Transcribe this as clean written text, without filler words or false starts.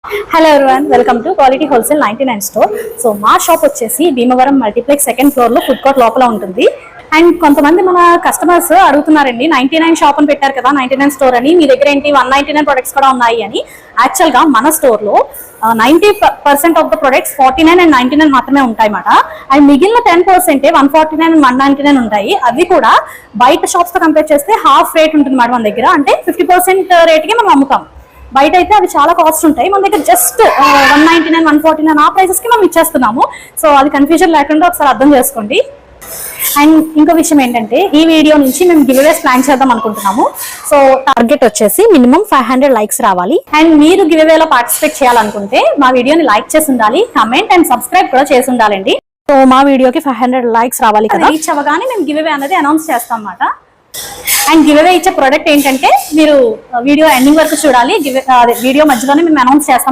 Hello everyone, welcome to quality wholesale 99 store. So మా shop వచ్చేసి Bhimavaram multiplex second floor లో food court లోపల ఉంటుంది. అండ్ కొంతమంది మన కస్టమర్స్ అడుగుతున్నారండి, 99 షాప్ అని పెట్టారు కదా, 99 స్టోర్ అని, మీ దగ్గర ఏంటి 199 ప్రొడక్ట్స్ కూడా ఉన్నాయి అని. యాక్చువల్ గా మన స్టోర్ లో 90% ఆఫ్ ద ప్రొడక్ట్స్ 49 అండ్ 99 మాత్రమే ఉంటాయి అన్నమాట. అండ్ మిగిలిన 10% 149 అండ్ 199 ఉంటాయి. అవి కూడా బయట షాప్స్ తో కంపేర్ చేస్తే హాఫ్ రేట్ ఉంటుంది మేడం మన దగ్గర. అంటే 50% రేట్కి మనం అమ్ముతాం. బయట అయితే అవి చాలా కాస్ట్ ఉంటాయి, మన దగ్గర జస్ట్ 199 149 ఆ ప్రైసెస్ కి మనం ఇచ్చేస్తున్నాము. సో అది కన్ఫ్యూజన్ లేకుండా ఒకసారి అర్థం చేసుకోండి. అండ్ ఇంకో విషయం ఏంటంటే, ఈ వీడియో నుంచి మేము గివ్అవేస్ ప్లాన్ చేద్దాం అనుకుంటున్నాము. సో టార్గెట్ వచ్చేసి మినిమం 500 లైక్స్ రావాలి. అండ్ మీరు గివ్అవేలో పార్టిసిపేట్ చేయాలనుకుంటే మా వీడియోని లైక్ చేసి ఉండాలి, కమెంట్ అండ్ సబ్స్క్రైబ్ కూడా చేసి ఉండాలండి. సో మా వీడియోకి 500 లైక్స్ రావాలి కదా, రీచ్ అవ్వగానే మేము గివ్అవే అనేది అనౌన్స్ చేస్తాం అన్నమాట. అండ్ గివ్అవే ఇచ్చే ప్రోడక్ట్ ఏంటంటే, మీరు వీడియో ఎండింగ్ వరకు చూడాలి. వీడియో మధ్యలోనే మేము అనౌన్స్ చేస్తాం.